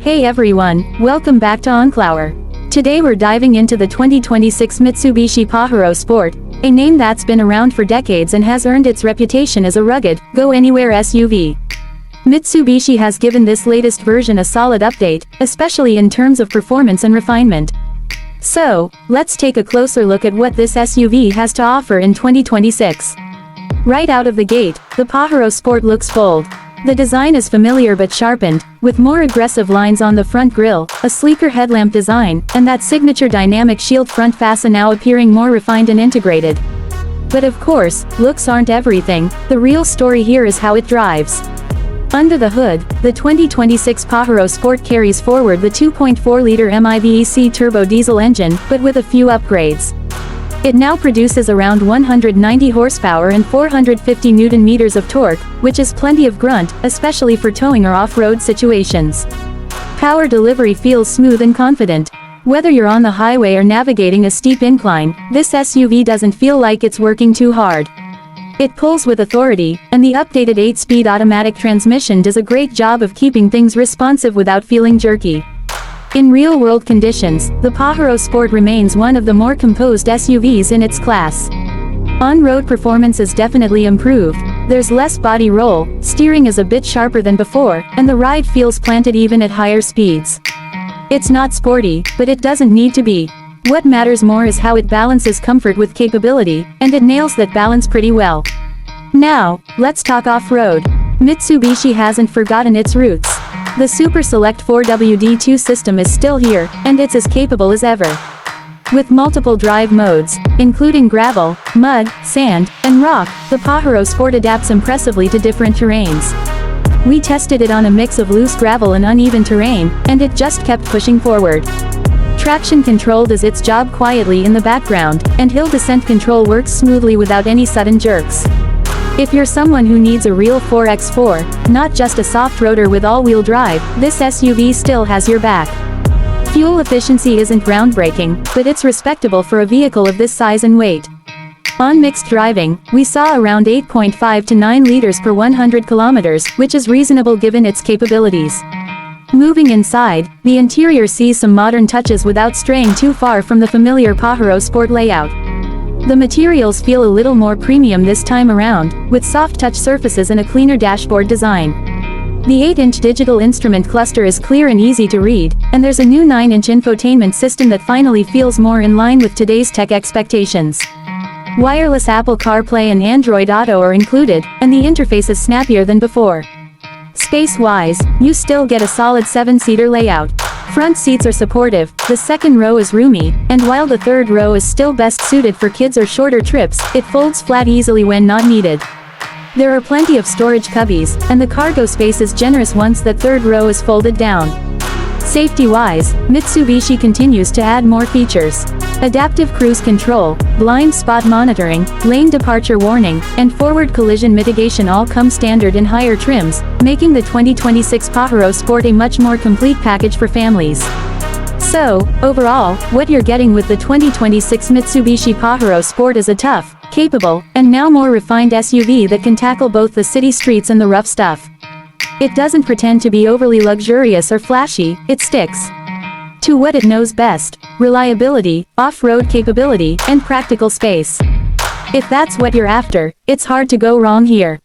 Hey everyone, welcome back to Enclower. Today we're diving into the 2026 Mitsubishi Pajero Sport, a name that's been around for decades and has earned its reputation as a rugged, go-anywhere SUV. Mitsubishi has given this latest version a solid update, especially in terms of performance and refinement. So, let's take a closer look at what this SUV has to offer in 2026. Right out of the gate, the Pajero Sport looks bold. The design is familiar but sharpened, with more aggressive lines on the front grille, a sleeker headlamp design, and that signature dynamic shield front fascia now appearing more refined and integrated. But of course, looks aren't everything. The real story here is how it drives. Under the hood, the 2026 Pajero Sport carries forward the 2.4-liter MIVEC turbo diesel engine, but with a few upgrades. It now produces around 190 horsepower and 450 Nm of torque, which is plenty of grunt, especially for towing or off-road situations. Power delivery feels smooth and confident. Whether you're on the highway or navigating a steep incline, this SUV doesn't feel like it's working too hard. It pulls with authority, and the updated 8-speed automatic transmission does a great job of keeping things responsive without feeling jerky. In real-world conditions, the Pajero Sport remains one of the more composed SUVs in its class. On-road performance is definitely improved, there's less body roll, steering is a bit sharper than before, and the ride feels planted even at higher speeds. It's not sporty, but it doesn't need to be. What matters more is how it balances comfort with capability, and it nails that balance pretty well. Now, let's talk off-road. Mitsubishi hasn't forgotten its roots. The Super Select 4WD2 system is still here, and it's as capable as ever. With multiple drive modes, including gravel, mud, sand, and rock, the Pajero Sport adapts impressively to different terrains. We tested it on a mix of loose gravel and uneven terrain, and it just kept pushing forward. Traction control does its job quietly in the background, and hill descent control works smoothly without any sudden jerks. If you're someone who needs a real 4x4, not just a soft roader with all-wheel drive, this SUV still has your back. Fuel efficiency isn't groundbreaking, but it's respectable for a vehicle of this size and weight. On mixed driving, we saw around 8.5 to 9 liters per 100 kilometers, which is reasonable given its capabilities. Moving inside, the interior sees some modern touches without straying too far from the familiar Pajero Sport layout. The materials feel a little more premium this time around, with soft touch surfaces and a cleaner dashboard design. The 8-inch digital instrument cluster is clear and easy to read, and there's a new 9-inch infotainment system that finally feels more in line with today's tech expectations. Wireless Apple CarPlay and Android Auto are included, and the interface is snappier than before. Space-wise, you still get a solid 7-seater layout. Front seats are supportive, the second row is roomy, and while the third row is still best suited for kids or shorter trips, it folds flat easily when not needed. There are plenty of storage cubbies, and the cargo space is generous once that third row is folded down. Safety-wise, Mitsubishi continues to add more features. Adaptive cruise control, blind spot monitoring, lane departure warning, and forward collision mitigation all come standard in higher trims, making the 2026 Pajero Sport a much more complete package for families. So, overall, what you're getting with the 2026 Mitsubishi Pajero Sport is a tough, capable, and now more refined SUV that can tackle both the city streets and the rough stuff. It doesn't pretend to be overly luxurious or flashy, it sticks to what it knows best: reliability, off-road capability, and practical space. If that's what you're after, it's hard to go wrong here.